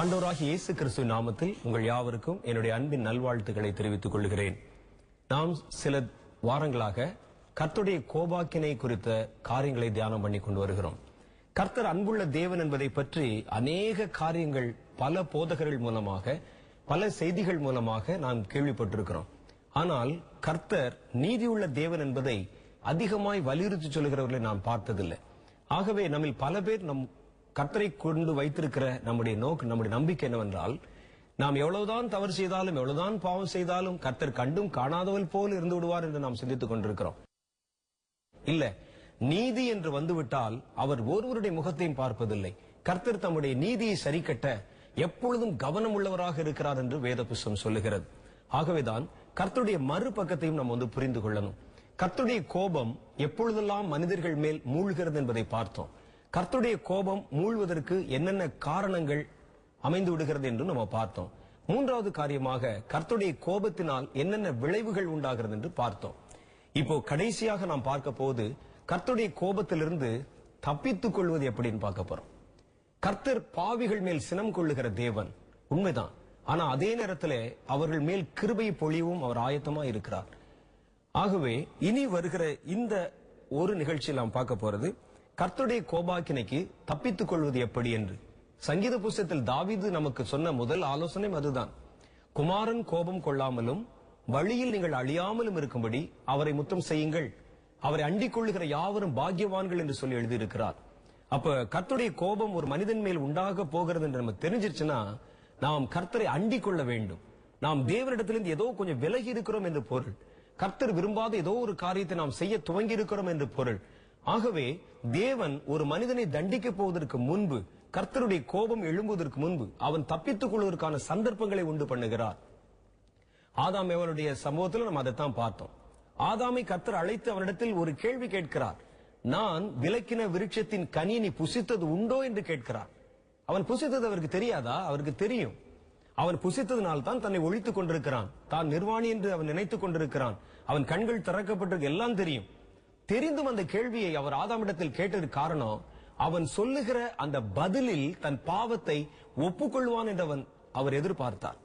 ஆண்டவராகிய இயேசு கிறிஸ்து நாமத்தில் உங்கள் யாவருக்கும் என்னுடைய அன்பின் நல்வாழ்த்துக்களை தெரிவித்துக் கொள்கிறேன். நாம் சில வாரங்களாக கர்த்தருடைய கோபாக்கினை குறித்த காரியங்களை தியானம் பண்ணி கொண்டு வருகிறோம். கர்த்தர் அன்புள்ள தேவன் என்பதை பற்றி அநேக காரியங்கள் பல போதகர்கள் மூலமாக, பல செய்திகள் மூலமாக நாம் கேள்விப்பட்டிருக்கிறோம். ஆனால் கர்த்தர் நீதியுள்ள தேவன் என்பதை அதிகமாய் வலியுறுத்தி சொல்கிறவர்களை நாம் பார்த்ததில்லை. ஆகவே நம்மில் பல பேர் நம் கர்த்தரை கொண்டு வைத்திருக்கிற நம்முடைய நம்பிக்கை என்னவென்றால், நாம் எவ்வளவுதான் தவறு செய்தாலும், எவ்வளவுதான் பாவம் செய்தாலும் கர்த்தர் கண்டும் காணாதவள் போல் இருந்து விடுவார் என்று நாம் சிந்தித்துக் கொண்டிருக்கிறோம். இல்ல, நீதி என்று வந்துவிட்டால் அவர் ஒருவருடைய முகத்தையும் பார்ப்பதில்லை. கர்த்தர் தம்முடைய நீதியை சரிக்கட்ட எப்பொழுதும் கவனம் உள்ளவராக இருக்கிறார் என்று வேத புஸ்தகம் சொல்லுகிறது. ஆகவேதான் கர்த்தருடைய மறுபக்கத்தையும் நாம் புரிந்து கொள்ளணும். கர்த்தருடைய கோபம் எப்பொழுதெல்லாம் மனிதர்கள் மேல் மூழ்கிறது என்பதை பார்த்தோம். கர்த்தருடைய கோபம் மூழ்வதற்கு என்னென்ன காரணங்கள் அமைந்து விடுகிறது என்று நம்ம பார்த்தோம். மூன்றாவது காரியமாக கர்த்தருடைய கோபத்தினால் என்னென்ன விளைவுகள் உண்டாகிறது என்று பார்த்தோம். இப்போ கடைசியாக நாம் பார்க்க போது கர்த்தருடைய கோபத்திலிருந்து தப்பித்துக் கொள்வது எப்படின்னு பார்க்க போறோம். கர்த்தர் பாவிகள் மேல் சினம் கொள்ளுகிற தேவன் உண்மைதான். ஆனா அதே நேரத்தில் அவர்கள் மேல் கிருபை பொழிவும் அவர் ஆயத்தமா இருக்கிறார். ஆகவே இனி வருகிற இந்த ஒரு நிகழ்ச்சியில் நாம் பார்க்க போறது கர்த்தருடைய கோபாக்கினைக்கு தப்பித்துக் கொள்வது எப்படி என்று. சங்கீத புஸ்தகத்தில் தாவீது நமக்கு சொன்ன முதல் ஆலோசனை அதுதான். குமாரன் கோபம் கொள்ளாமலும் வழியில் நீங்கள் அழியாமலும் இருக்கும்படி அவரை முத்தம் செய்யுங்கள், அவரை அண்டிக் கொள்ளுகிற யாவரும் பாக்கியவான்கள் என்று சொல்லி எழுதியிருக்கிறார். அப்ப கர்த்தருடைய கோபம் ஒரு மனிதன் மேல் உண்டாக போகிறது என்று நமக்கு தெரிஞ்சிருச்சுன்னா நாம் கர்த்தரை அண்டிக் கொள்ள வேண்டும். நாம் தேவனிடத்திலிருந்து ஏதோ கொஞ்சம் விலகி இருக்கிறோம் என்று பொருள். கர்த்தர் விரும்பாத ஏதோ ஒரு காரியத்தை நாம் செய்ய துவங்கி இருக்கிறோம் என்று பொருள். ஆகவே தேவன் ஒரு மனிதனை தண்டிக்க போவதற்கு முன்பு, கர்த்தருடைய கோபம் எழும்புவதற்கு முன்பு அவன் தப்பித்துக் கொள்வதற்கான சந்தர்ப்பங்களை உண்டு பண்ணுகிறார். ஆதாம் ஏவாளுடைய சம்பவத்தில் நம்ம அதைத்தான் பார்த்தோம். ஆதாமை கர்த்தர் அழைத்து அவனிடத்தில் ஒரு கேள்வி கேட்கிறார். நான் விலக்கின விருட்சத்தின் கனியை நீ புசித்தது உண்டோ என்று கேட்கிறார். அவன் புசித்தது அவருக்கு தெரியாதா? அவருக்கு தெரியும். அவன் புசித்ததனால் தான் தன்னை ஒழித்துக் கொண்டிருக்கிறான். தான் நிர்வாணி என்று அவன் நினைத்துக் கொண்டிருக்கிறான். அவன் கண்கள் திறக்கப்பட்டிருக்கு, எல்லாம் தெரியும். தெரிந்தும் அந்த கேள்வியை அவர் ஆதாமிடத்தில் கேட்டது காரணம், அவன் சொல்லுகிற அந்த பதிலில் தன் பாவத்தை ஒப்புக்கொள்வான் என்று அவர் எதிர்பார்த்தார்.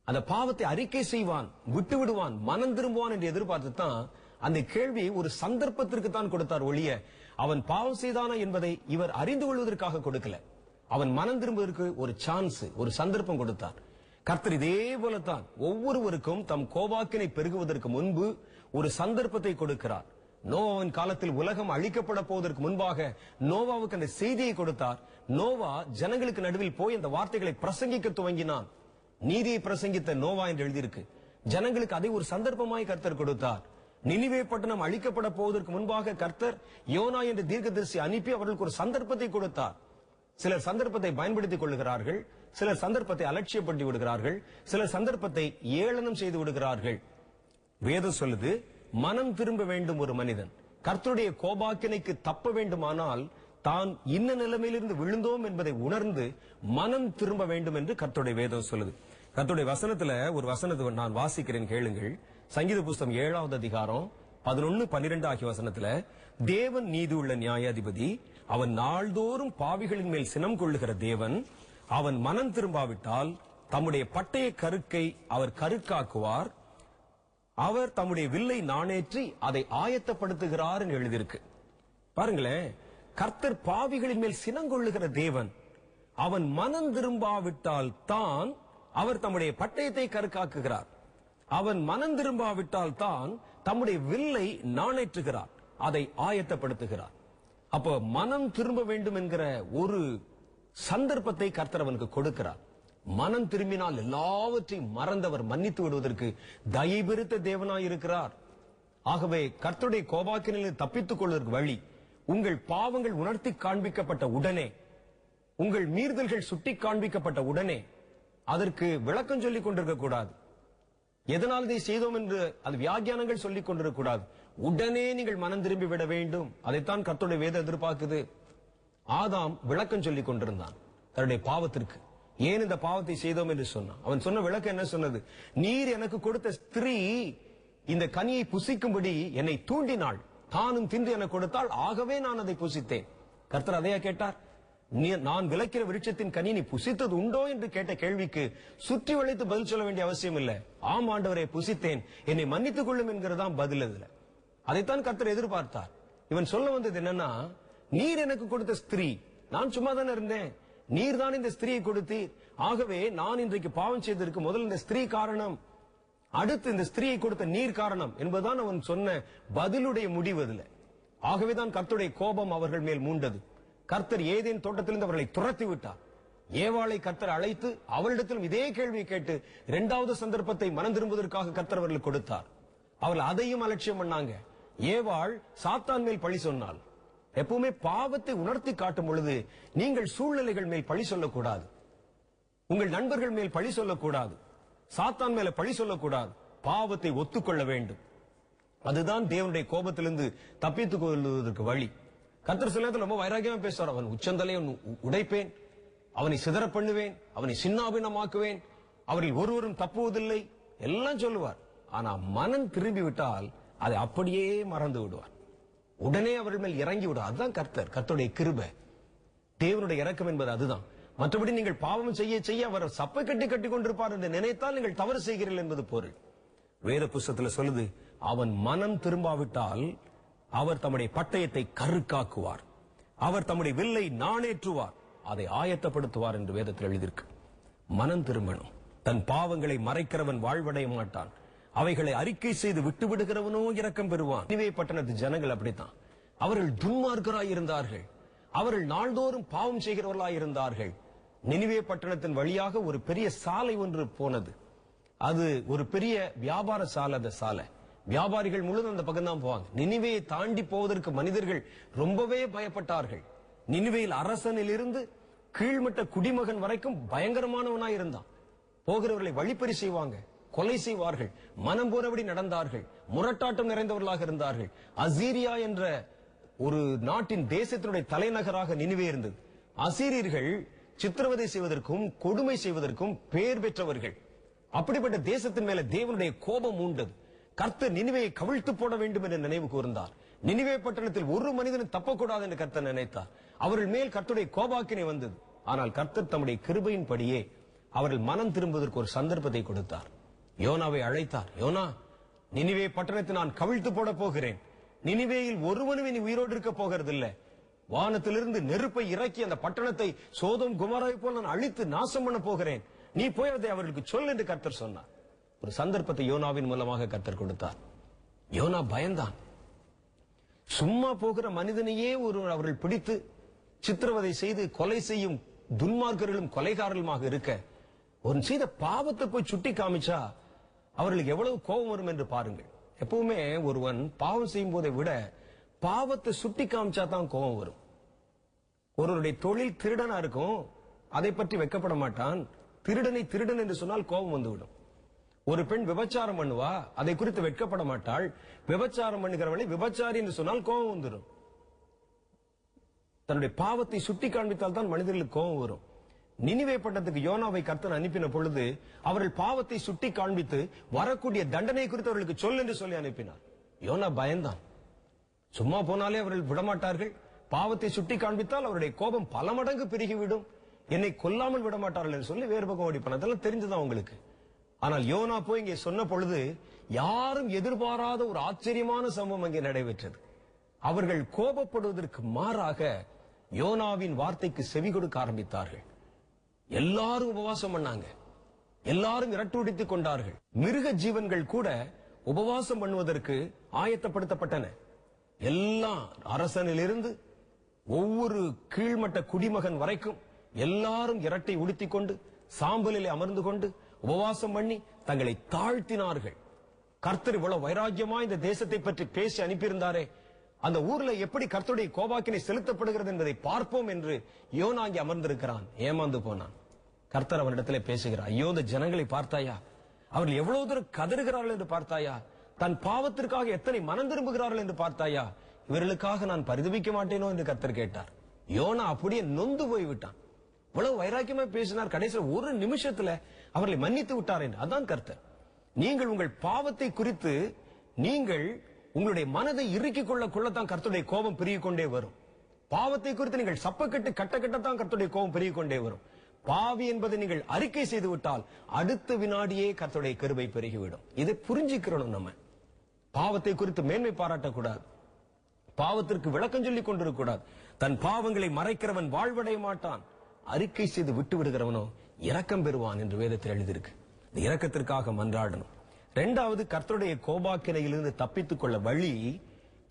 அந்த பாவத்தை அறிக்கை செய்வான், விட்டு விடுவான், மனம் திரும்புவான் என்று எதிர்பார்த்து தான் அந்த கேள்வியை ஒரு சந்தர்ப்பத்திற்கு தான் கொடுத்தார் ஒழிய அவன் பாவம் செய்தானா என்பதை இவர் அறிந்து கொள்வதற்காக கொடுக்கல. அவன் மனம் திரும்புவதற்கு ஒரு சான்ஸ், ஒரு சந்தர்ப்பம் கொடுத்தார். கர்த்தர் இதே போலத்தான் ஒவ்வொருவருக்கும் தம் கோபாக்கினை பெருகுவதற்கு முன்பு ஒரு சந்தர்ப்பத்தை கொடுக்கிறார். நோவாவின் காலத்தில் உலகம் அழிக்கப்பட போவதற்கு முன்பாக நோவாவுக்கு அந்த செய்தியை கொடுத்தார். நோவா ஜனங்களுக்கு நடுவில் போய் அந்த வார்த்தைகளை பிரசங்கிக்க துவங்கினான். நீதியை பிரசங்கித்த நோவா என்று எழுதியிருக்கு. ஜனங்களுக்கு அதை ஒரு சந்தர்ப்பமாய் கர்த்தர் கொடுத்தார். நினிவே பட்டணம் அழிக்கப்பட போவதற்கு முன்பாக கர்த்தர் யோனா என்ற தீர்க்கதரிசி அனுப்பி அவர்களுக்கு ஒரு சந்தர்ப்பத்தை கொடுத்தார். சிலர் சந்தர்ப்பத்தை பயன்படுத்திக் கொள்கிறார்கள், சிலர் சந்தர்ப்பத்தை அலட்சியப்படுத்தி விடுகிறார்கள், சிலர் சந்தர்ப்பத்தை ஏளனம் செய்து விடுகிறார்கள். வேதம் சொல்லுது, மனம் திரும்ப வேண்டும். ஒரு மனிதன் கர்த்தருடைய கோபாக்கினைக்கு தப்ப வேண்டுமானால் தான் இன்ன நிலைமையிலிருந்து விழுந்தோம் என்பதை உணர்ந்து மனம் திரும்ப வேண்டும் என்று கர்த்தருடைய வேதம் சொல்லுது. கர்த்தருடைய வசனத்துல ஒரு வசனத்தை நான் வாசிக்கிறேன், கேளுங்கள். சங்கீத புஸ்தகம் 7வது அதிகாரம் 11, 12 ஆகிய வசனத்துல, தேவன் நீதி உள்ள நியாயாதிபதி, அவன் நாள்தோறும் பாவிகளின் மேல் சினம் கொள்ளுகிற தேவன், அவன் மனம் திரும்பாவிட்டால் தம்முடைய பட்டய கருக்கை அவர் கருக்காக்குவார், அவர் தம்முடைய வில்லை நாணேற்றி அதை ஆயத்தப்படுத்துகிறார் என்று எழுதியிருக்கு. பாருங்களேன், கர்த்தர் பாவிகளின் மேல் சினங்கொள்ளுகிற தேவன், அவன் மனம் திரும்பாவிட்டால் தான் அவர் தம்முடைய பட்டயத்தை கருக்காக்குகிறார். அவன் மனம் திரும்பாவிட்டால் தான் தம்முடைய வில்லை நாணேற்றுகிறார், அதை ஆயத்தப்படுத்துகிறார். அப்போ மனம் திரும்ப வேண்டும் என்கிற ஒரு சந்தர்ப்பத்தை கர்த்தர் அவனுக்கு கொடுக்கிறார். மனம் திரும்பினால் எல்லாவற்றையும் மறந்தவர் மன்னித்து விடுவதற்கு தயைபெருத்த தேவனாய் இருக்கிறார். ஆகவே கர்த்தருடைய கோபாக்கினில் தப்பித்துக் கொள்வதற்கு வழி, உங்கள் பாவங்கள் உணர்த்தி காண்பிக்கப்பட்ட உடனே, உங்கள் மீறுதல்கள் சுட்டி காண்பிக்கப்பட்ட உடனே அதற்கு விளக்கம் சொல்லிக் கொண்டிருக்க கூடாது. எதனால் இதை செய்தோம் என்று அது வியாக்கியானங்கள் சொல்லிக் கொண்டிருக்க கூடாது. உடனே நீங்கள் மனம் திரும்பி விட வேண்டும். அதைத்தான் கர்த்தருடைய வேதம் எதிர்பார்க்குது. ஆதாம் விளக்கம் சொல்லிக் கொண்டிருந்தான் தன்னுடைய பாவத்திற்கு. ஏன் இந்த பாவத்தை செய்தோம் என்று சொன்னான். அவன் சொன்ன விளக்கம் என்ன சொன்னது? நீர் எனக்கு கொடுத்த ஸ்திரீ இந்த கனியை புசிக்கும்படி என்னை தூண்டினாள், தானும் தின்று எனக்கு கொடுத்தாள், ஆகவே நான் அதை புசித்தேன். கர்த்தர் அதையா கேட்டார்? நான் விலக்கிற விருட்சத்தின் கனி நீ புசித்தது உண்டோ என்று கேட்ட கேள்விக்கு சுற்றி வளைத்து பதில் சொல்ல வேண்டிய அவசியம் இல்லை. ஆம் ஆண்டவரை புசித்தேன், என்னை மன்னித்துக் கொள்ளும் என்கிறதான் பதில். அதுல அதைத்தான் கர்த்தர் எதிர்பார்த்தார். இவன் சொல்ல வந்தது என்னன்னா, நீர் எனக்கு கொடுத்த ஸ்திரீ, நான் சும்மா தானே இருந்தேன், நீர் தான் இந்த ஸ்திரீயை கொடுத்தீர், ஆகவே நான் இன்றைக்கு பாவம் செய்திருக்கு முதல் இந்த ஸ்திரீ காரணம், அடுத்து இந்த ஸ்திரீயை கொடுத்த நீர் காரணம் என்பதுதான் அவன் சொன்ன பதிலுடைய முடிவு. அதுல ஆகவேதான் கர்த்தருடைய கோபம் அவர்கள் மேல் மூண்டது. கர்த்தர் ஏதேன் தோட்டத்திலிருந்து அவர்களை துரத்தி விட்டார். ஏவாளை கர்த்தர் அழைத்து அவளிடத்திலும் இதே கேள்வியை கேட்டு இரண்டாவது சந்தர்ப்பத்தை மனம் திரும்புவதற்காக கர்த்தர் அவர்களுக்கு கொடுத்தார். அவர்கள் அதையும் அலட்சியம் பண்ணாங்க. ஏவாள் சாத்தான் மேல் பழி சொன்னாள். எப்பவுமே பாவத்தை உணர்த்தி காட்டும் பொழுது நீங்கள் சூழ்நிலைகள் மேல் பழி சொல்லக்கூடாது, உங்கள் நண்பர்கள் மேல் பழி சொல்லக்கூடாது, சாத்தான் மேல பழி சொல்லக்கூடாது, பாவத்தை ஒத்துக்கொள்ள வேண்டும். அதுதான் தேவனுடைய கோபத்திலிருந்து தப்பித்துக் கொள்வதற்கு வழி. கர்த்தர் சில நேரத்தில் ரொம்ப வைராகியமா பேசுவார். அவன் உச்சந்தலையை உடைப்பேன், அவனை சிதற பண்ணுவேன், அவனை சின்னாபின்னமாக்குவேன், அவரில் ஒருவரும் தப்புவதில்லை எல்லாம் சொல்லுவார். ஆனா மனம் திரும்பி விட்டால் அதை அப்படியே மறந்து விடுவார், உடனே அவர்கள் மேல் இறங்கி விடுவார். அதுதான் கர்த்தருடைய கிருபை, தேவனுடைய இரக்கம் என்பது அதுதான். மற்றபடி நீங்கள் பாவம் செய்ய செய்ய அவர் சப்பை கட்டி கொண்டிருப்பார் என்று நினைத்தால் நீங்கள் தவறு செய்கிறீர்கள் என்பது பொருள். வேத புஸ்தகத்தில் சொல்லுது, அவன் மனம் திரும்பாவிட்டால் அவர் தம்முடைய பட்டயத்தை கருக்காக்குவார், அவர் தம்முடைய வில்லை நாணேற்றுவார், அதை ஆயத்தப்படுத்துவார் என்று வேதத்தில் எழுதியிருக்கு. மனம் திரும்பணும். தன் பாவங்களை மறைக்கிறவன் வாழ்வடைய மாட்டான், அவைகளை அறிக்கை செய்து விட்டு விடுகிறவனோ இரக்கம் பெறுவான். நினிவே பட்டணத்து ஜனங்கள் அப்படித்தான். அவர்கள் துன்மார்க்கராய் இருந்தார்கள், அவர்கள் நாள்தோறும் பாவம் செய்கிறவர்களாய் இருந்தார்கள். நினிவே பட்டணத்தின் வழியாக ஒரு பெரிய சாலை ஒன்று போனது. அது ஒரு பெரிய வியாபார சாலை. அந்த சாலை வியாபாரிகள் முழுவதும் அந்த பக்கம் தான் போவாங்க. நினிவேயை தாண்டி போவதற்கு மனிதர்கள் ரொம்பவே பயப்பட்டார்கள். நினிவேயில் அரசனில் இருந்து கீழ்மட்ட குடிமகன் வரைக்கும் பயங்கரமானவனாய் இருந்தான். போகிறவர்களை வழிப்பறி செய்வாங்க, கொலை செய்வார்கள், மனம் போறபடி நடந்தார்கள், முரட்டாட்டம் நிறைந்தவர்களாக இருந்தார்கள். அசீரியா என்ற ஒரு நாட்டின் தேசத்தினுடைய தலைநகராக நினிவே இருந்தது. அசீரியர்கள் சித்திரவதை செய்வதற்கும் கொடுமை செய்வதற்கும் பெயர் பெற்றவர்கள். அப்படிப்பட்ட தேசத்தின் மேல தேவனுடைய கோபம் உண்டது. கர்த்தர் நினிவேயை கவிழ்த்து போட வேண்டும் என்று நினைவு கூர்ந்தார். நினிவே பட்டணத்தில் ஒரு மனிதனும் தப்பக்கூடாது என்று கர்த்தர் நினைத்தார். அவர்கள் மேல் கர்த்தருடைய கோபாக்கினை வந்தது. ஆனால் கர்த்தர் தம்முடைய கிருபையின்படியே அவர்கள் மனம் திரும்புவதற்கு ஒரு சந்தர்ப்பத்தை கொடுத்தார். யோனாவை அழைத்தார். யோனா, நினிவே பட்டணத்தை நான் கவிழ்த்து போட போகிறேன், நினிவேயில் ஒருவனும் இனி உயிரோடு இருக்க போகிறதில்லை, வானத்திலிருந்து நெருப்பை இறக்கி அந்த பட்டணத்தை சோதோம் குமாராவை போல் நான் அழித்து நாசம் பண்ண போகிறேன், நீ போய் அதை அவர்களுக்கு சொல் என்று கர்த்தர் சொன்னார். ஒரு சந்தர்ப்பத்தை யோனாவின் மூலமாக கர்த்தர் கொடுத்தார். யோனா பயந்தான். சும்மா போகிற மனிதனையே அவர்கள் பிடித்து சித்திரவதை செய்து கொலை செய்யும் துன்மார்க்கர்களும் கொலைகாரர்களுமாக இருக்க, ஒரு செய்த பாவத்தை போய் சுட்டி காமிச்சா அவர்களுக்கு எவ்வளவு கோபம் வரும் என்று பாருங்கள். எப்பவுமே ஒருவன் பாவம் செய்யும் போதை விட பாவத்தை சுட்டி காமிச்சா தான் கோபம் வரும். ஒருவருடைய தொழில் திருடனா இருக்கும், அதை பற்றி வெட்கப்பட மாட்டான். திருடனை திருடன் என்று சொன்னால் கோபம் வந்துவிடும். ஒரு பெண் விபச்சாரம் பண்ணுவா, அதை குறித்து வெட்கப்பட மாட்டாள். விபச்சாரம் பண்ணுகிறவளை விபச்சாரி என்று சொன்னால் கோபம் வந்துடும். தன்னுடைய பாவத்தை சுட்டி காண்பித்தால் தான் மனிதர்களுக்கு கோபம் வரும். நினிவே பட்டணத்துக்கு யோனாவை கர்த்தர் அனுப்பின பொழுது அவர்கள் பாவத்தை சுட்டி காண்பித்து வரக்கூடிய தண்டனை குறித்து அவர்களுக்கு சொல் என்று சொல்லி அனுப்பினார். யோனா பயந்தான். சும்மா போனாலே அவர்கள் விடமாட்டார்கள், பாவத்தை சுட்டி காண்பித்தால் அவருடைய கோபம் பல மடங்கு பெருகிவிடும், என்னை கொல்லாமல் விடமாட்டார்கள் என்று சொல்லி வேறு பக்கம் ஓடிப்பான். அதெல்லாம் தெரிஞ்சுதான் உங்களுக்கு. ஆனால் யோனா போய் இங்கே சொன்ன பொழுது யாரும் எதிர்பாராத ஒரு ஆச்சரியமான சம்பவம் அங்கே நடைபெற்றது. அவர்கள் கோபப்படுவதற்கு மாறாக யோனாவின் வார்த்தைக்கு செவி கொடுக்க ஆரம்பித்தார்கள். எல்லாரும் உபவாசம் பண்ணாங்க, எல்லாரும் இரட்டுடித்துக் கொண்டார்கள். மிருக ஜீவன்கள் கூட உபவாசம் பண்ணுவதற்கு ஆயத்தப்படுத்தப்பட்டன. எல்லாம் அரசனிலிருந்து ஒவ்வொரு கீழ்மட்ட குடிமகன் வரைக்கும் எல்லாரும் இரட்டை உடுத்திக் கொண்டு சாம்பலிலே அமர்ந்து கொண்டு உபவாசம் பண்ணி தங்களை தாழ்த்தினார்கள். கர்த்தர் இவ்வளவு வைராக்கியமா இந்த தேசத்தை பற்றி பேசி அனுப்பியிருந்தாரே, அந்த ஊர்ல எப்படி கர்த்தருடைய கோபாக்கினை செலுத்தப்படுகிறது என்பதை பார்ப்போம் என்று யோனா அங்கே அமர்ந்திருக்கிறான். ஏமாந்து போனான். கர்த்தர் அவனிடத்திலே பேசுகிறார். ஐயோ, இந்த ஜனங்களை பார்த்தாயா, அவர்கள் எவ்வளவு தூரம் கதறுகிறார்கள் என்று பார்த்தாயா, தன் பாவத்திற்காக எத்தனை மனம் திரும்புகிறார்கள் என்று பார்த்தாயா, இவர்களுக்காக நான் பரிதபிக்க மாட்டேனோ என்று கர்த்தர் கேட்டார். யோனா அப்படியே நொந்து போய் விட்டான். இவ்வளவு வைராக்கியமா பேசினார், கடைசியில் ஒரு நிமிஷத்துல அவர்களை மன்னித்து விட்டார் என்று. அதான் கர்த்தர். நீங்கள் உங்கள் பாவத்தை குறித்து நீங்கள் உங்களுடைய மனதை இறுக்கிக் கொள்ளத்தான் கர்த்தருடைய கோபம் பெருகிக் கொண்டே வரும். பாவத்தை குறித்து நீங்கள் சப்பக்கட்டு கட்டத்தான் கர்த்தருடைய கோபம் பெருகிக் கொண்டே வரும். பாவி என்பதை நீங்கள் அறிக்கை செய்து விட்டால் அடுத்த வினாடியே கர்த்தருடைய கிருபை பெருகிவிடும். இதை புரிஞ்சுக்கிறோம். நம்ம பாவத்தை குறித்து மேன்மை பாராட்டக்கூடாது, பாவத்திற்கு விளக்கம் சொல்லிக் கொண்டிருக்கூடாது. தன் பாவங்களை மறைக்கிறவன் வாழ்வடைய மாட்டான், அறிக்கை செய்து விட்டு விடுகிறவனோ இரக்கம் பெறுவான் என்று வேதத்தில் எழுதியிருக்கு. இந்த இரக்கத்திற்காக மன்றாடணும். இரண்டாவது, கர்த்தருடைய கோபாக்கினையிலிருந்து தப்பித்துக் கொள்ள வழி,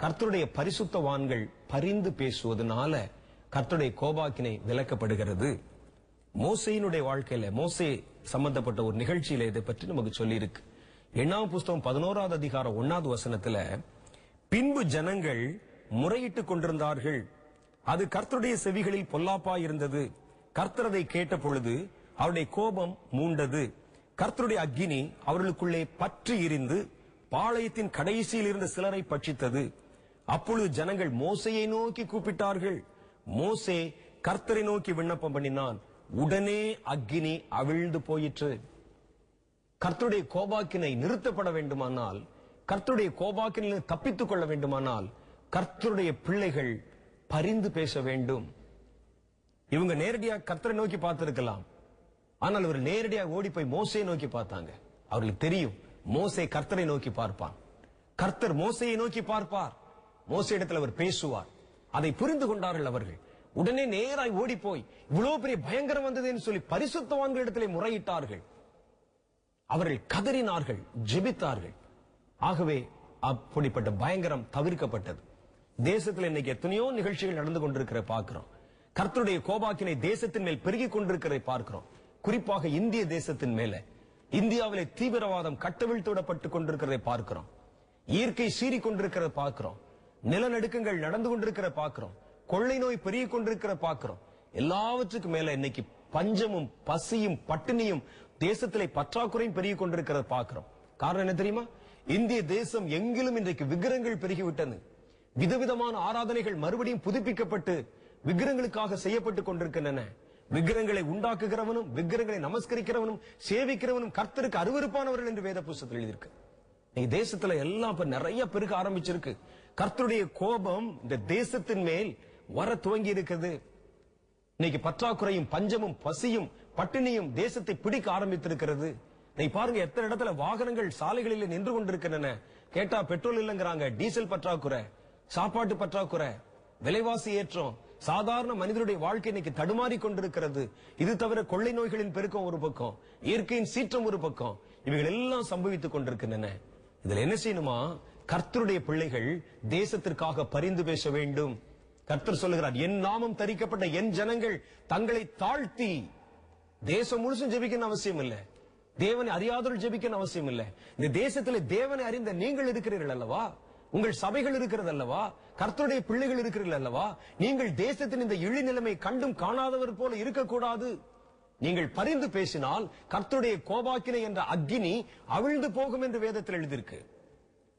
கர்த்தருடைய பரிசுத்தவான்கள் பரிந்து பேசுவதனால கர்த்தருடைய கோபாக்கினை விலக்கப்படுகிறது. மோசேயினுடைய வாழ்க்கையில, மோசே சம்பந்தப்பட்ட ஒரு நிகழ்ச்சியில இதை பற்றி நமக்கு சொல்லி இருக்கு. 8ஆம் புஸ்தகம் 11வது அதிகாரம் 1வது வசனத்துல, பின்பு ஜனங்கள் முறையிட்டுக் கொண்டிருந்தார்கள், அது கர்த்தருடைய செவிகளில் பொல்லாப்பாய் இருந்தது. கர்த்தர் அதை கேட்ட பொழுது அவருடைய கோபம் மூண்டது. கர்த்தருடைய அக்கினி அவர்களுக்குள்ளே பற்றி எரிந்து பாளையத்தின் கடைசியில் இருந்த சிலரை பட்சித்தது. அப்பொழுது ஜனங்கள் மோசையை நோக்கி கூப்பிட்டார்கள். மோசே கர்த்தரை நோக்கி விண்ணப்பம் பண்ணினான். உடனே அக்கினி அவிழ்ந்து போயிற்று. கர்த்தருடைய கோபாக்கினை நிறுத்தப்பட வேண்டுமானால், கர்த்தருடைய கோபாக்கினில் தப்பித்துக் கொள்ள வேண்டுமானால், கர்த்தருடைய பிள்ளைகள் பரிந்து பேச வேண்டும். இவங்க நேரடியாக கர்த்தரை நோக்கி பார்த்திருக்கலாம், ஆனால் அவர்கள் நேரடியாக ஓடி போய் மோசையை நோக்கி பார்த்தாங்க. அவர்களுக்கு தெரியும் மோசே கர்த்தரை நோக்கி பார்ப்பான், கர்த்தர் மோசையை நோக்கி பார்ப்பார், மோசே இடத்தில் அவர் பேசுவார். அதை புரிந்து கொண்டார்கள் அவர்கள். உடனே நேராய் ஓடி போய் இவ்வளவு பெரிய பயங்கரம் வந்ததுன்னு சொல்லி பரிசுத்தவான்கள் இடத்திலே முறையிட்டார்கள். அவர்கள் கதறினார்கள், ஜெபித்தார்கள். ஆகவே அப்படிப்பட்ட பயங்கரம் தவிர்க்கப்பட்டது. தேசத்தில் இன்னைக்கு எத்தனையோ நிகழ்ச்சிகள் நடந்து கொண்டிருக்கிற பார்க்கிறோம். கர்த்தருடைய கோபாக்கினை தேசத்தின் மேல் பெருகிக் கொண்டிருக்கிறதை பார்க்கிறோம். குறிப்பாக இந்திய தேசத்தின் மேல, இந்தியாவிலே தீவிரவாதம் கட்டவிழ்த்து விடப்பட்டுக் கொண்டிருக்கிறதை பார்க்கிறோம். இயற்கை சீறி கொண்டிருக்கிறத பார்க்கிறோம். நிலநடுக்கங்கள் நடந்து கொண்டிருக்கிற பார்க்கிறோம். கொள்ளை நோய் பெருகிக் கொண்டிருக்கிற பார்க்கிறோம். எல்லாவற்றுக்கும் மேல இன்னைக்கு பஞ்சமும் பசியும் பட்டினியும் தேசத்திலே பற்றாக்குறையும் பெருகிக் கொண்டிருக்கிறத பார்க்கிறோம். காரணம் என்ன தெரியுமா? இந்திய தேசம் எங்கிலும் இன்றைக்கு விக்கிரகங்கள் பெருகிவிட்டது. விதவிதமான ஆராதனைகள் மறுபடியும் புதுப்பிக்கப்பட்டு விக்கிரகங்களுக்காக செய்யப்பட்டுக் கொண்டிருக்கின்றன. விக்கிரகங்களை உண்டாக்குகிறவனும் விக்கிரகங்களை நமஸ்கரிக்கிறவனும் சேவிக்கிறவனும் கர்த்தருக்கு அருவருப்பானவர்கள் என்று வேத புஸ்தகத்தில் எழுதியிருக்கு. தேசத்துல எல்லாம் இப்ப நிறைய பெருக ஆரம்பிச்சிருக்கு. கர்த்தருடைய கோபம் இந்த தேசத்தின் மேல் வர துவங்கி இருக்குது. இன்னைக்கு பற்றாக்குறையும் பஞ்சமும் பசியும் பட்டினியும் தேசத்தை பிடிக்க ஆரம்பித்திருக்கிறது. நீ பாருங்க, எத்தனை இடத்துல வாகனங்கள் சாலைகளில் நின்று கொண்டிருக்கின்றன. கேட்டா பெட்ரோல் இல்லைங்கிறாங்க, டீசல் பற்றாக்குறை, சாப்பாட்டு பற்றாக்குறை, விலைவாசி ஏற்றம், சாதாரண மனிதனுடைய வாழ்க்கை இன்னைக்கு தடுமாறி கொண்டிருக்கிறது. இது தவிர கொள்ளை நோய்களின் பெருக்கம் ஒரு பக்கம், இயற்கையின் சீற்றம் ஒரு பக்கம், இவைகள் எல்லாம் சம்பவித்துக் கொண்டிருக்கின்றன. இதுல என்ன செய்யணுமா? கர்த்தருடைய பிள்ளைகள் தேசத்திற்காக பரிந்து பேச வேண்டும். கர்த்தர் சொல்லுகிறார், என் நாமம் தரிக்கப்பட்ட என் ஜனங்கள் தங்களை தாழ்த்தி, தேசம் முழுசும் ஜெபிக்கணும் அவசியம் இல்லை, தேவனை அறியாதவர்கள் ஜெபிக்கணும் அவசியம் இல்லை. இந்த தேசத்திலே தேவனை அறிந்த நீங்கள் இருக்கிறீர்கள் அல்லவா, உங்கள் சபைகள் இருக்கிறது அல்லவா, கர்த்தருடைய பிள்ளைகள் இருக்கிறீர்கள் அல்லவா, நீங்கள் தேசத்தின் இந்த இழி நிலைமை கண்டும் காணாதவர் போல இருக்கக்கூடாது. நீங்கள் பரிந்து பேசினால் கர்த்தருடைய கோபாக்கினை என்ற அக்கினி அவிழ்ந்து போகும் என்று வேதத்தில் எழுதியிருக்கு.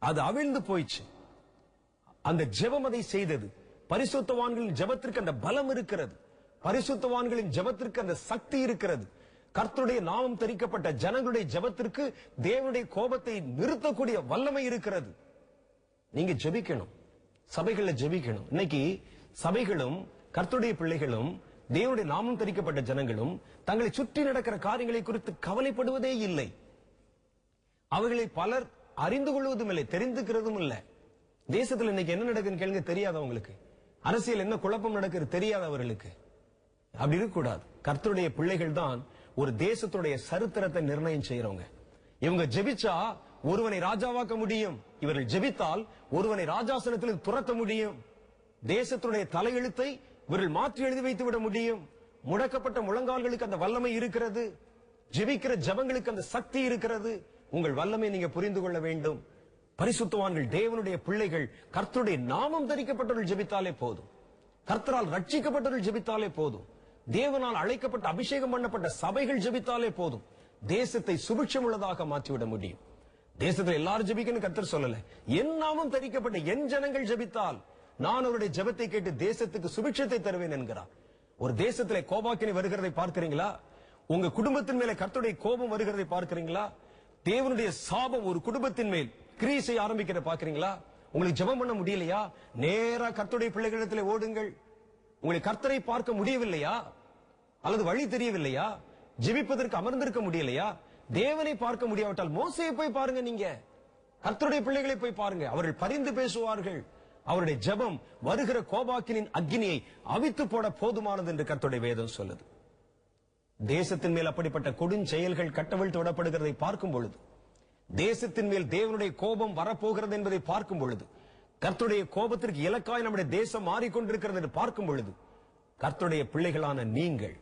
அது அவிழ்ந்து போயிடுச்சு. அந்த ஜெபம் அதை செய்தது. பரிசுத்தவான்களின் ஜெபத்திற்கு அந்த பலம் இருக்கிறது, பரிசுத்தவான்களின் ஜெபத்திற்கு அந்த சக்தி இருக்கிறது. கர்த்தருடைய நாமம் தரிக்கப்பட்ட ஜனங்களுடைய ஜெபத்திற்கு தேவனுடைய கோபத்தை நிறுத்தக்கூடிய வல்லமை இருக்கிறது. நீங்க ஜெபிக்கணும், சபைகள்ல ஜெபிக்கணும். இன்னைக்கு சபைகளும் கர்த்தருடைய பிள்ளைகளும் தேவனுடைய நாமம் தரிக்கப்பட்ட ஜனங்களும் தங்களை சுற்றி நடக்கிற காரியங்களை குறித்து கவலைப்படுவதே இல்லை. அவர்களை பலர் அறிந்து கொள்வதும் இல்லை, தெரிந்துக்கிறதும் இல்லை. தேசத்துல இன்னைக்கு என்ன நடக்குன்னு கேளுங்க, தெரியாது அவங்களுக்கு. அரசியல் என்ன குழப்பம் நடக்கிறது தெரியாது அவர்களுக்கு. அப்படி இருக்கக்கூடாது. கர்த்தருடைய பிள்ளைகள் தான் ஒரு தேசத்துடைய சரித்திரத்தை நிர்ணயம் செய்யறவங்க. இவங்க ஜெபிச்சா ஒருவனை ராஜாவாக்க முடியும், இவர்கள் ஜெபித்தால் ஒருவனை ராஜாசனத்தில் துரத்த முடியும். தேசத்துடைய தலையெழுத்தை இவர்கள் மாற்றி எழுதி வைத்து விட முடியும். முடக்கப்பட்ட முழங்கால்களுக்கு அந்த வல்லமை இருக்கிறது, ஜெபிக்கிற ஜபங்களுக்கு அந்த சக்தி இருக்கிறது. உங்கள் வல்லமை நீங்க புரிந்து கொள்ள வேண்டும். பரிசுத்தவான்கள் தேவனுடைய பிள்ளைகள் கர்த்தருடைய நாமம் தரிக்கப்பட்டவர்கள் ஜெபித்தாலே போதும், கர்த்தரால் ரட்சிக்கப்பட்டவர்கள் ஜெபித்தாலே போதும், தேவனால் அழைக்கப்பட்ட அபிஷேகம் பண்ணப்பட்ட சபைகள் ஜெபித்தாலே போதும், தேசத்தை சுபிட்சம் உள்ளதாக மாற்றிவிட முடியும். தேசத்துல எல்லாரும் ஜெபிக்கணும் கர்த்தர் சொல்லல. என் நாமம் தரிக்கப்பட்ட என் ஜனங்கள் ஜெபித்தால் நான் அவருடைய ஜெபத்தை கேட்டு தேசத்துக்கு சுபிட்சத்தை தருவேன் என்கிறார். ஒரு தேசத்திலே கோபாக்கினை வருகிறதை பார்க்கிறீங்களா? உங்க குடும்பத்தின் மேல கர்த்தருடைய கோபம் வருகிறதை பார்க்கிறீங்களா? தேவனுடைய சாபம் ஒரு குடும்பத்தின் மேல் கிரியை செய்ய ஆரம்பிக்கிற பாக்குறீங்களா? உங்களுக்கு ஜெபம் பண்ண முடியலையா? நேரா கர்த்தருடைய பிள்ளைகளிடத்திலே ஓடுங்கள். உங்களுக்கு கர்த்தரை பார்க்க முடியவில்லையா? அல்லது வழி தெரியவில்லையா? ஜெபிப்பதற்கு அமர்ந்திருக்க முடியலையா? தேவனை பார்க்க முடியாவிட்டால் மோசேயை போய் பாருங்க. நீங்க கர்த்தருடைய பிள்ளைகளை போய் பாருங்க. அவர்கள் பரிந்து பேசுவார்கள். அவருடைய ஜெபம் வருகிற கோபாக்கினின் அக்கினியை அவித்து போட போதுமானது என்று கர்த்தருடைய வேதம் சொல்லுது. தேசத்தின் மேல் அப்படிப்பட்ட கொடுஞ்செயல்கள் கட்டவிழ்த்து விடப்படுகிறதை பார்க்கும் பொழுது, தேசத்தின் மேல் தேவனுடைய கோபம் வரப்போகிறது என்பதை பார்க்கும் பொழுது, கர்த்தருடைய கோபத்திற்கு இலக்காய் நம்முடைய தேசம் மாறிக்கொண்டிருக்கிறது என்று பார்க்கும் பொழுது, கர்த்தருடைய பிள்ளைகளான நீங்கள்,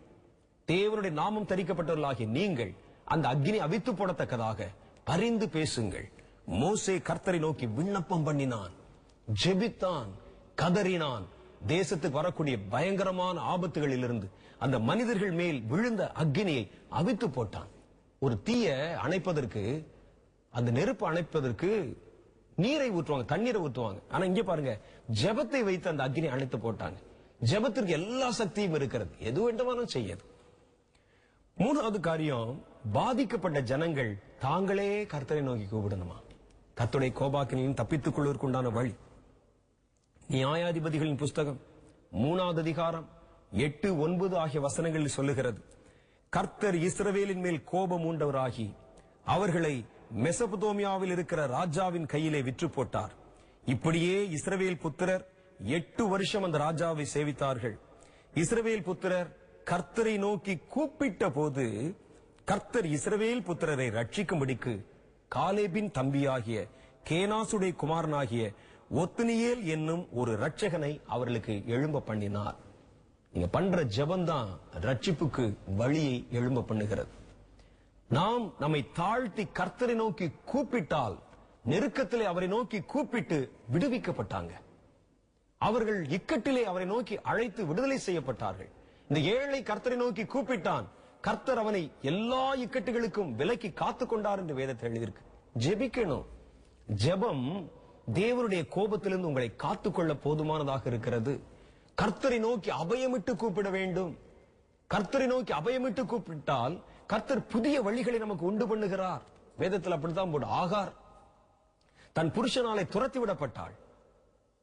தேவனுடைய நாமம் தரிக்கப்பட்டவர்களாகிய நீங்கள் அந்த அக்கினி அவித்து போடத்தக்கதாக பரிந்து பேசுங்கள். மோசே கர்த்தரை நோக்கி விண்ணப்பம் பண்ணினான், ஜெபித்தான், கதறினான். தேசத்துக்கு வரக்கூடிய பயங்கரமான ஆபத்துகளில் இருந்து அந்த மனிதர்கள் மேல் விழுந்த அக்கினியை அவித்து போட்டான். ஒரு தீய அணைப்பதற்கு, அந்த நெருப்பு அணைப்பதற்கு நீரை ஊற்றுவாங்க, தண்ணீரை ஊற்றுவாங்க. ஆனா இங்க பாருங்க, ஜெபத்தை வைத்து அந்த அக்கினி அணைத்து போட்டாங்க. ஜெபத்திற்கு எல்லா சக்தியும் இருக்கிறது, எது வேண்டுமானும் செய்யாது. மூணாவது காரியம், பாதிக்கப்பட்ட ஜனங்கள் தாங்களே கர்த்தரை நோக்கி கூப்பிடணுமா? கர்த்தருடைய கோபாக்கினையும் தப்பித்துக் கொள்வதற்குண்டான வழி நியாயாதிபதிகளின் புஸ்தகம் 3வது அதிகாரம் 8, 9 ஆகிய வசனங்களில் சொல்லுகிறது. கர்த்தர் இஸ்ரவேலின் மேல் கோபம் உண்டவராகி அவர்களை மெசபதோமியாவில் இருக்கிற ராஜாவின் கையிலே விற்று போட்டார். இப்படியே இஸ்ரவேல் புத்திரர் 8 வருஷம் அந்த ராஜாவை சேவித்தார்கள். இஸ்ரவேல் புத்திரர் கர்த்தரை நோக்கி கூப்பிட்ட போது கர்த்தர் இஸ்ரவேல் புத்திரரை ரட்சிக்கும்படிக்கு காலேபின் தம்பியாகிய கேனாசுடைய குமாரனாகிய ஒத்னியேல் என்னும் ஒரு ரட்சகனை அவர்களுக்கு எழும்ப பண்ணினார். நீங்க பண்ற ஜெபம்தான் ரட்சிப்புக்கு வழியை எழும்ப பண்ணுகிறது. நாம் நம்மை தாழ்த்தி கர்த்தரை நோக்கி கூப்பிட்டால், நெருக்கத்திலே அவரை நோக்கி கூப்பிட்டு விடுவிக்கப்பட்டாங்க. அவர்கள் இக்கட்டிலே அவரை நோக்கி அழைத்து விடுதலை செய்யப்பட்டார்கள். இந்த ஏழை கர்த்தரை நோக்கி கூப்பிட்டான், கர்த்தர் அவனை எல்லா இக்கட்டுகளுக்கும் விலக்கி காத்துக் கொண்டார் என்று வேதத்தில் எழுதியிருக்கு. ஜெபிக்கணும். ஜெபம் தேவனுடைய கோபத்திலிருந்து உங்களை காத்துக்கொள்ள போதுமானதாக இருக்கிறது. கர்த்தரை நோக்கி அபயமிட்டு கூப்பிட வேண்டும். கர்த்தரை நோக்கி அபயமிட்டு கூப்பிட்டால் கர்த்தர் புதிய வழிகளை நமக்கு உண்டு பண்ணுகிறார். வேதத்தில் அப்படித்தான் போடு. ஆகார் தன் புருஷனாலே துரத்தி விடப்பட்டாள்.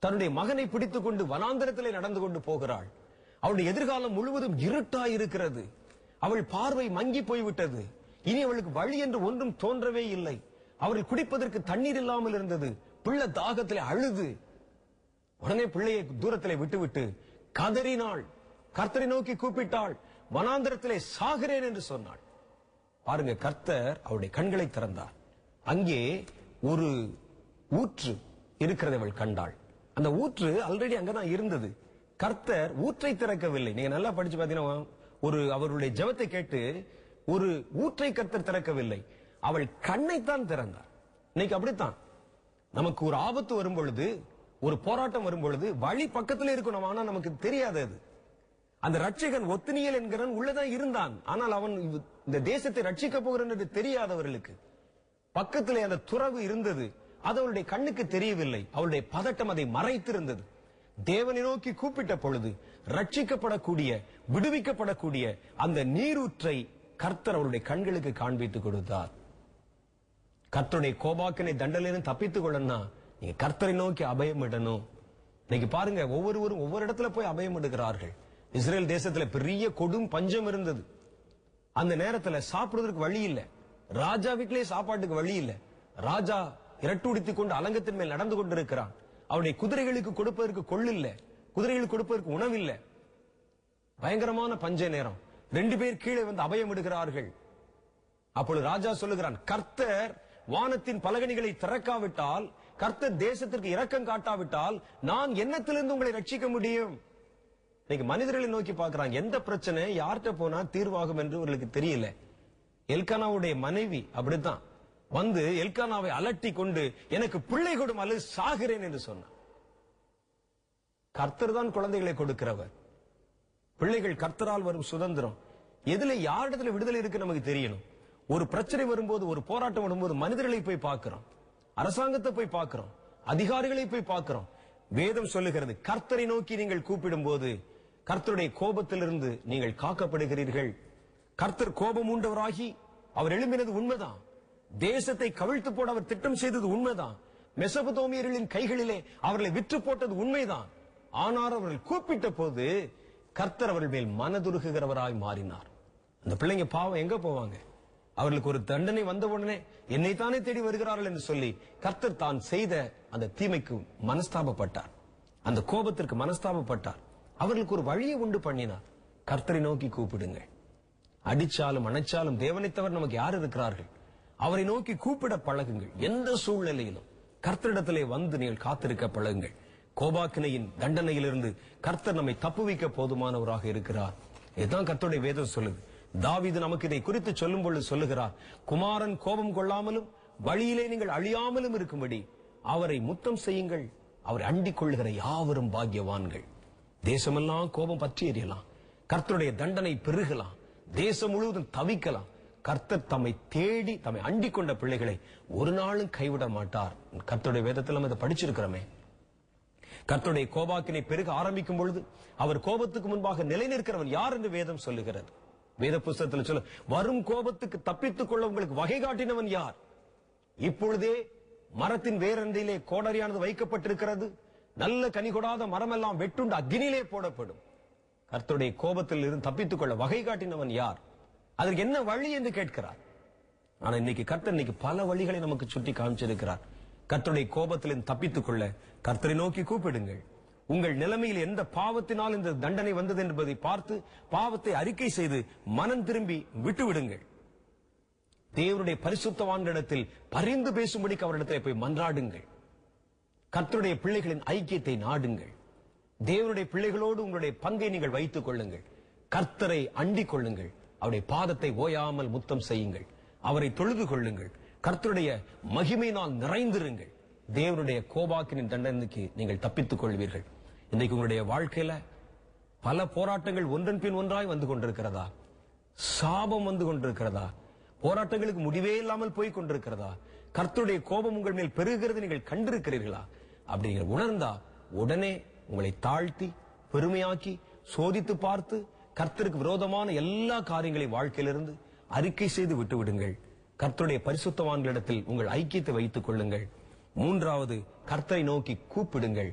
தன்னுடைய மகனை பிடித்துக் கொண்டு வனாந்தரத்திலே நடந்து கொண்டு போகிறாள். அவளுடைய எதிர்காலம் முழுவதும் இருட்டாயிருக்கிறது. அவள் பார்வை மங்கி போய்விட்டது. இனி அவளுக்கு வழி என்று ஒன்றும் தோன்றவே இல்லை. அவர்கள் குடிப்பதற்கு தண்ணீர் இல்லாமல் இருந்தது. பிள்ளை தாகத்திலே அழுது உடனே பிள்ளையை தூரத்திலே விட்டுவிட்டு கதறினாள். கர்த்தரை நோக்கி கூப்பிட்டாள். வனாந்தரத்திலே சாகிறேன் என்று சொன்னாள். பாருங்க, கர்த்தர் அவருடைய கண்களை திறந்தார். அங்கே ஒரு ஊற்று இருக்கிறதை அவள் கண்டாள். அந்த ஊற்று ஆல்ரெடி அங்கதான் இருந்தது. கர்த்தர் ஊற்றை திறக்கவில்லை. நீங்க நல்லா படிச்சு பாத்தீங்கன்னா, அவருடைய ஜெபத்தை கேட்டு ஒரு ஊற்றை கர்த்தர் திறக்கவில்லை, அவள் கண்ணைத்தான் திறந்தார். இன்னைக்கு அப்படித்தான், நமக்கு ஒரு ஆபத்து வரும் பொழுது, ஒரு போராட்டம் வரும் பொழுது வழி பக்கத்துல இருக்கணும், ஆனா நமக்கு தெரியாது. அது அந்த ரட்சகன் ஒத்னியேல் என்கிறவன் உள்ளதான் இருந்தான். ஆனால் அவன் இந்த தேசத்தை ரட்சிக்க போகிறான் என்று தெரியாதவர்களுக்கு பக்கத்திலே அந்த துறவு இருந்தது. அது அவளுடைய கண்ணுக்கு தெரியவில்லை. அவளுடைய பதட்டம் அதை மறைத்திருந்தது. தேவனை நோக்கி கூப்பிட்ட பொழுது ரட்சிக்கப்படக்கூடிய, விடுவிக்கப்படக்கூடிய அந்த நீரூற்றை கர்த்தர் அவருடைய கண்களுக்கு காண்பித்துக் கொடுத்தார். கர்த்தருடைய கோபாக்கினை தண்டனையிலிருந்து தப்பித்துக் கொள்ளனா நீங்க கர்த்தரை நோக்கி அபயம் இடணும். இன்னைக்கு பாருங்க, ஒவ்வொருவரும் ஒவ்வொரு இடத்துல போய் அபயம் எடுக்கிறார்கள். இஸ்ரேல் தேசத்துல பெரிய கொடும் பஞ்சம் இருந்தது. அந்த நேரத்துல சாப்பிடுவதற்கு வழி இல்ல. ராஜா வீட்டிலே சாப்பாட்டுக்கு வழி இல்ல. ராஜா இரட்டுடித்துக் கொண்டு அலங்கத்தின் மேல் நடந்து கொண்டிருக்கிறான். அவருடைய குதிரைகளுக்கு கொடுப்பதற்கு கொள்ளில்ல, குதிரைகளுக்கு கொடுப்பதற்கு உணவில்ல. பயங்கரமான பஞ்ச நேரம். 2 பேர் கீழே வந்து அபயம் எடுக்கிறார்கள். அப்பொழுது ராஜா சொல்லுகிறான், கர்த்தர் வானத்தின் பலகணிகளை திறக்காவிட்டால், கர்த்தர் தேசத்திற்கு இரக்கம் காட்டாவிட்டால் நான் என்னத்திலிருந்து உங்களை ரட்சிக்க முடியும்? இன்னைக்கு மனிதர்களை நோக்கி பார்க்கிறாங்க, எந்த பிரச்சனை யார்கிட்ட போனா தீர்வாகும் என்று அவர்களுக்கு தெரியல. எல்கானாவுடைய மனைவி அப்படித்தான் வந்து எல்கானாவை அலட்டி கொண்டு எனக்கு பிள்ளை கொடும் அல்லது சாகிறேன் என்று சொன்னார். கர்த்தர் தான் குழந்தைகளை கொடுக்கிறவர். பிள்ளைகள் கர்த்தரால் வரும் சுதந்திரம். எதுல யாரிடத்துல விடுதலை இருக்கு நமக்கு தெரியணும். ஒரு பிரச்சனை வரும்போது, ஒரு போராட்டம் வரும்போது மனிதர்களை போய் பார்க்கிறோம், அரசாங்கத்தை போய் பார்க்கிறோம், அதிகாரிகளை போய் பார்க்கிறோம். வேதம் சொல்லுகிறது, கர்த்தரை நோக்கி நீங்கள் கூப்பிடும் போது கர்த்தருடைய கோபத்திலிருந்து நீங்கள் காக்கப்படுகிறீர்கள். கர்த்தர் கோபம் உண்டவராகி அவர் எழும்பினது உண்மைதான். தேசத்தை கவிழ்த்து போட அவர் திட்டம் செய்தது உண்மைதான். மெசபதோமியர்களின் கைகளிலே அவர்களை விற்று போட்டது உண்மைதான். ஆனால் அவர்கள் கூப்பிட்ட போது கர்த்தர் அவர்கள் மேல் மனதுருகுகிறவராய் மாறினார். அந்த பிள்ளைங்க பாவம் எங்க போவாங்க? அவர்களுக்கு ஒரு தண்டனை வந்த உடனே என்னைத்தானே தேடி வருகிறார்கள் என்று சொல்லி கர்த்தர் தான் செய்த அந்த தீமைக்கு மனஸ்தாபப்பட்டார், அந்த கோபத்திற்கு மனஸ்தாபப்பட்டார். அவர்களுக்கு ஒரு வழியை உண்டு பண்ணினார். கர்த்தரை நோக்கி கூப்பிடுங்கள். அடிச்சாலும் அணைச்சாலும் தேவனை தவிர நமக்கு யார் இருக்கிறார்கள்? அவரை நோக்கி கூப்பிட பழகுங்கள். எந்த சூழ்நிலையிலும் கர்த்தரிடத்திலே வந்து நீங்கள் காத்திருக்க பழகுங்கள். கோபாக்கினையின் தண்டனையிலிருந்து கர்த்தர் நம்மை தப்புவிக்க போதுமானவராக இருக்கிறார். இதுதான் கர்த்தருடைய வேதம் சொல்லுது. தாவீது நமக்கு இதை குறித்து சொல்லும் பொழுது சொல்லுகிறார், குமாரன் கோபம் கொள்ளாமலும் வழியிலே நீங்கள் அழியாமலும் இருக்கும்படி அவரை முத்தம் செய்யுங்கள். அவரை அண்டிக் கொள்ளுகிற யாவரும் பாக்கியவான்கள். தேசமெல்லாம் கோபம் பற்றி எறியலாம், கர்த்தருடைய தண்டனை பெருகலாம், தேசம் முழுவதும் தவிக்கலாம். கர்த்தர் தம்மை தேடி தம்மை அண்டிக் கொண்ட பிள்ளைகளை ஒரு நாளும் கைவிட மாட்டார். கர்த்தருடைய வேதத்தில் நம்ம இதை படிச்சிருக்கிறோமே. கர்த்தருடைய கோபாக்கினை பெருக ஆரம்பிக்கும் பொழுது அவர் கோபத்துக்கு முன்பாக நிலை நிற்கிறவன் யார் என்று வேதம் சொல்லுகிறது. வேத புஸ்தகத்தில் சொல்ல, வரும் கோபத்துக்கு தப்பித்துக் கொள்ள உங்களுக்கு வகை காட்டினவன் யார்? இப்பொழுதே மரத்தின் வேரண்டிலே கோடரியானது வைக்கப்பட்டிருக்கிறது. நல்ல கனி கொடாத மரமெல்லாம் வெட்டுண்டு அக்னியிலே போடப்படும். கர்த்தருடைய கோபத்தில் இருந்து தப்பித்துக் கொள்ள வகை காட்டினவன் யார்? அதற்கு என்ன வழி என்று கேட்கிறார். ஆனா இன்னைக்கு கர்த்தர் பல வழிகளை நமக்கு சுட்டி காமிச்சிருக்கிறார். கர்த்தருடைய கோபத்திலிருந்து தப்பித்துக் கொள்ள கர்த்தரை நோக்கி கூப்பிடுங்கள். உங்கள் நிலைமையில் எந்த பாவத்தினால் இந்த தண்டனை வந்தது என்பதை பார்த்து பாவத்தை அறிக்கை செய்து மனம் திரும்பி விட்டுவிடுங்கள். தேவனுடைய பரிசுத்தவான்களிடத்தில் பரிந்து பேசும்படிக்கு அவரிடத்தில் போய் மன்றாடுங்கள். கர்த்தருடைய பிள்ளைகளின் ஐக்கியத்தை நாடுங்கள். தேவனுடைய பிள்ளைகளோடு உங்களுடைய பங்கை நீங்கள் வைத்துக் கொள்ளுங்கள். கர்த்தரை அண்டிக் கொள்ளுங்கள். அவருடைய பாதத்தை ஓயாமல் முத்தம் செய்யுங்கள். அவரை தொழுது கொள்ளுங்கள். கர்த்தருடைய மகிமையினால் நிறைந்திருங்கள். தேவனுடைய கோபாக்கினின் தண்டனைக்கு நீங்கள் தப்பித்துக் கொள்வீர்கள். இன்றைக்கு உங்களுடைய வாழ்க்கையில பல போராட்டங்கள் ஒன்றன் பின் ஒன்றாய் வந்து கொண்டிருக்கிறதா? சாபம் வந்து கொண்டிருக்கிறதா? போராட்டங்களுக்கு முடிவே இல்லாமல் போய் கொண்டிருக்கிறதா? கர்த்தருடைய கோபம் உங்கள் மேல் பெருகிறது நீங்கள் கண்டிருக்கிறீர்களா? அப்படிங்கிற உணர்ந்தா உடனே உங்களை தாழ்த்தி பெருமையாக்கி சோதித்து பார்த்து கர்த்தருக்கு விரோதமான எல்லா காரியங்களையும் வாழ்க்கையிலிருந்து அறிக்கை செய்து விட்டு விடுங்கள். கர்த்தருடைய பரிசுத்தவான்களிடத்தில் உங்கள் ஐக்கியத்தை வைத்துக் கொள்ளுங்கள். மூன்றாவது, கர்த்தரை நோக்கி கூப்பிடுங்கள்.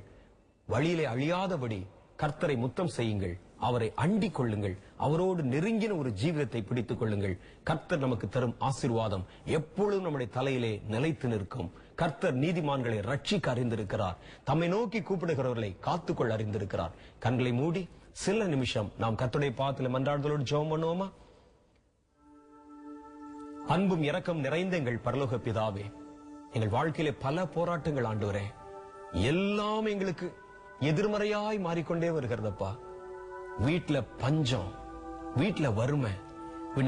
வழியிலே அழியாதபடி கர்த்தரை முத்தம் செய்யுங்கள். அவரை அண்டிக் கொள்ளுங்கள். அவரோடு நெருங்கின ஒரு ஜீவிதத்தை பிடித்துக் கொள்ளுங்கள். கர்த்தர் நமக்கு தரும் ஆசீர்வாதம் எப்பொழுதும் நம்முடைய தலையிலே நிலைத்து நிற்கும். கர்த்தர் நீதிமான்களை ரட்சிக்க அறிந்திருக்கிறார். தம்மை நோக்கி கூப்பிடுகிறவர்களை காத்துக்கொள்ள அறிந்திருக்கிறார். கண்களை மூடி சில நிமிஷம் நாம் கர்த்தருடைய பாதத்தில் மன்றாடுதலோடு ஜெபம் பண்ணுவோமா? அன்பும் இரக்கம் நிறைந்த எங்கள் பரலோக பிதாவே, எங்கள் வாழ்க்கையிலே பல போராட்டங்கள் ஆண்டவரே, எல்லாம் எங்களுக்கு எதிர்மறையாய் மாறிக்கொண்டே வருகிறதப்பா. வீட்டுல பஞ்சம், வீட்டுல வறுமை,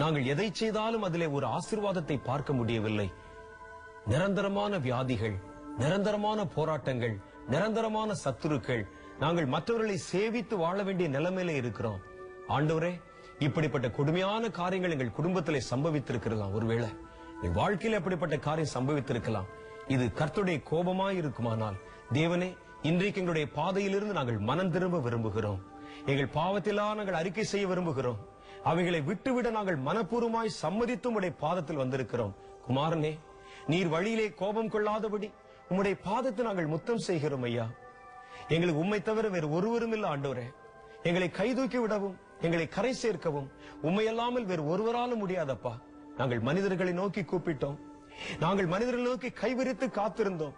நாங்கள் எதை செய்தாலும் அதிலே ஒரு ஆசீர்வாதத்தை பார்க்க முடியவில்லை. நிரந்தரமான வியாதிகள், நிரந்தரமான போராட்டங்கள், நிரந்தரமான சத்துருக்கள், நாங்கள் மற்றவர்களை சேவித்து வாழ வேண்டிய நிலைமையில இருக்கிறோம். ஆண்டவரே, இப்படிப்பட்ட கொடுமையான காரியங்கள் எங்கள் குடும்பத்திலே சம்பவித்திருக்கலாம். ஒருவேளை என் வாழ்க்கையில் அப்படிப்பட்ட காரியம் சம்பவித்திருக்கலாம். இது கர்த்தருடைய கோபமாய் இருக்குமானால் தேவனே, இன்றைக்கு எங்களுடைய பாதையிலிருந்து நாங்கள் மனம் திரும்ப விரும்புகிறோம். எங்கள் பாவத்திலா நாங்கள் அறிக்கை செய்ய விரும்புகிறோம். அவைகளை விட்டுவிட நாங்கள் மனப்பூர்வமாய் சம்மதித்து உம்முடைய பாதத்தில் வந்திருக்கிறோம். குமாரனே, நீர் வழியிலே கோபம் கொள்ளாதபடி உம்முடைய பாதத்தை நாங்கள் முத்தம் செய்கிறோம் ஐயா. எங்களுக்கு உம்மை தவிர வேறு ஒருவரும் இல்லை ஆண்டவரே. எங்களை கைதூக்கி விடவும் எங்களை கரை சேர்க்கவும் உம்மையல்லாமல் வேறு ஒருவராலும் முடியாதப்பா. நாங்கள் மனிதர்களை நோக்கி கூப்பிட்டோம். நாங்கள் மனிதர்களை நோக்கி கைவிரித்து காத்திருந்தோம்.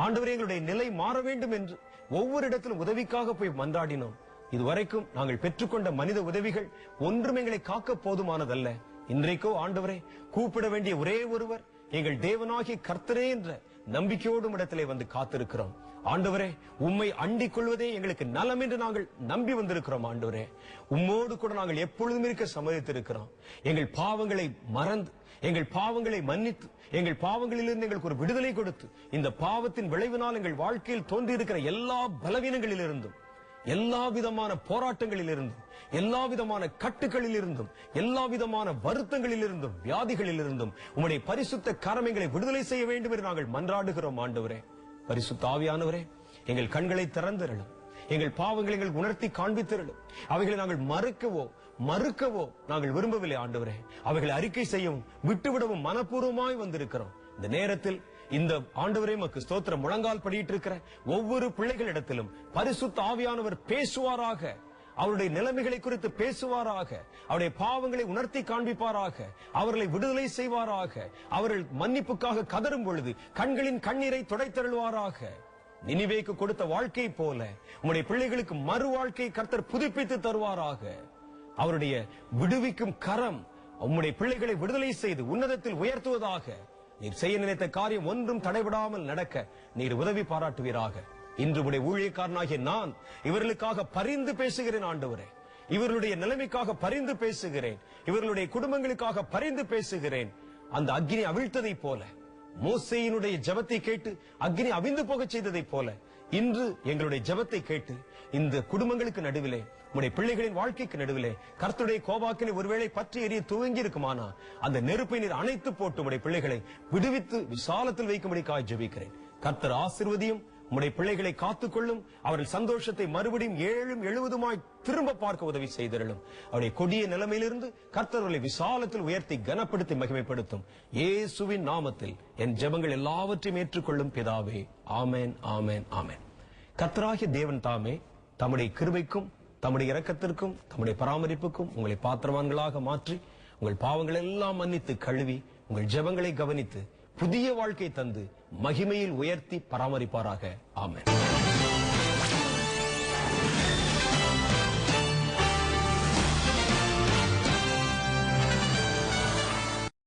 ஆண்டவரே, எங்களுடைய நிலை மாற வேண்டும் என்று ஒவ்வொரு இடத்திலும் உதவிக்காக போய் மன்றாடினோம். இதுவரைக்கும் நாங்கள் பெற்றுக்கொண்ட மனித உதவிகள் ஒன்றும் எங்களை காக்க போதுமானதல்ல. இன்றைக்கோ ஆண்டவரே, கூப்பிட வேண்டிய ஒரே ஒருவர் எங்கள் தேவனாகிய கர்த்தரே என்ற நம்பிக்கையோடும் இடத்திலே வந்து காத்திருக்கிறோம். ஆண்டவரே, உம்மை அண்டிக் கொள்வதே எங்களுக்கு நலம் என்று நாங்கள் நம்பி வந்திருக்கிறோம். ஆண்டவரே, உம்மோடு கூட நாங்கள் எப்பொழுதும் இருக்க சம்மதித்திருக்கிறோம். எங்கள் பாவங்களை மறந்து, எங்கள் பாவங்களை மன்னித்து, எங்கள் பாவங்களிலிருந்து எங்களுக்கு ஒரு விடுதலை கொடுத்து, இந்த பாவத்தின் விளைவினால் எங்கள் வாழ்க்கையில் தோன்றியிருக்கிற எல்லா பலவீனங்களிலிருந்தும், எல்லா விதமான போராட்டங்களிலிருந்தும், எல்லா விதமான கட்டுகளில் இருந்தும், எல்லா விதமான வருத்தங்களில் இருந்தும், வியாதிகளில் இருந்தும் உம்முடைய பரிசுத்த கரம் எங்களை விடுதலை செய்ய வேண்டும் என்று நாங்கள் மன்றாடுகிறோம். ஆண்டவரே, பரிசுத்த ஆவியானவரே, எங்கள் கண்களை திறந்திரளும். எங்கள் பாவங்களை எங்கள் உணர்த்தி காண்பித்திரளும். அவைகளை நாங்கள் மறுக்கவோ நாங்கள் விரும்பவில்லை. ஆண்டவரே, அவைகளை அறிக்கை செய்யவும் விட்டுவிடவும் மனப்பூர்வமாய் வந்திருக்கிறோம். இந்த நேரத்தில் இந்த ஆண்டவரே மக்கு ஸ்தோத்திரம், முழங்கால் படியிட்டு இருக்கிற ஒவ்வொரு பிள்ளைகளிடத்திலும் பரிசுத்த ஆவியானவர் பேசுவாராக. அவருடைய நிலைமைகளை குறித்து பேசுவாராக. அவருடைய பாவங்களை உணர்த்தி காண்பிப்பாராக. அவர்களை விடுதலை செய்வாராக. அவர்கள் மன்னிப்புக்காக கதறும் பொழுது கண்களின் கண்ணீரை துடைத்தருள்வாராக. நினிவேக்கு கொடுத்த வாழ்க்கை போல உம்முடைய பிள்ளைகளுக்கு மறு வாழ்க்கை கர்த்தர் புதுப்பித்து தருவாராக. அவருடைய விடுவிக்கும் கரம் உம்முடைய பிள்ளைகளை விடுதலை செய்து உன்னதத்தில் உயர்த்துவதாக. நீர் செய்ய நினைத்த காரியம் ஒன்றும் தடைபடாமல் நடக்க நீர் உதவி பாராட்டுவீராக. இன்று உடைய ஊழியக்காரனாகிய நான் இவர்களுக்காக பரிந்து பேசுகிறேன் ஆண்டவரே. இவர்களுடைய நிலைமைக்காக பரிந்து பேசுகிறேன். இவர்களுடைய குடும்பங்களுக்காக பரிந்து பேசுகிறேன். அந்த அக்னி அவிழ்த்ததை போல, மோசேயினுடைய ஜெபத்தை கேட்டு அக்னி அவிந்து போக செய்ததை போல, இன்று எங்களுடைய ஜெபத்தை கேட்டு இந்த குடும்பங்களுக்கு நடுவிலே, உடைய பிள்ளைகளின் வாழ்க்கைக்கு நடுவிலே கர்த்தருடைய கோபாக்கினை ஒருவேளை பற்றி எரிய துவங்கி இருக்குமானா அந்த நெருப்பை நீர் அணைத்து போட்டு உடைய பிள்ளைகளை விடுவித்து விசாலத்தில் வைக்கும்படிக்காக ஜெபிக்கிறேன். கர்த்தர் ஆசீர்வதியும். உடைய பிள்ளைகளை காத்துக்கொள்ளும். அவர்கள் சந்தோஷத்தை மறுபடியும் 7-70 திரும்ப பார்க்க உதவி செய்திருளும். அவருடைய கொடிய நிலைமையிலிருந்து கர்த்தர்களை விசாலத்தில் உயர்த்தி கனப்படுத்தி மகிமைப்படுத்தும். இயேசுவின் நாமத்தில் என் ஜெபங்கள் எல்லாவற்றையும் ஏற்றுக்கொள்ளும் பிதாவே. ஆமென், ஆமென், ஆமென். கர்த்தராகிய தேவன் தாமே தம்முடைய கிருபைக்கும் தம்முடைய இரக்கத்திற்கும் தம்முடைய பராமரிப்புக்கும் உங்களை பாத்திரவான்களாக மாற்றி உங்கள் பாவங்கள் எல்லாம் மன்னித்து கழுவி உங்கள் ஜெபங்களை கவனித்து புதிய வாழ்க்கை தந்து மகிமையில் உயர்த்தி பராமரிப்பாராக. ஆமென்.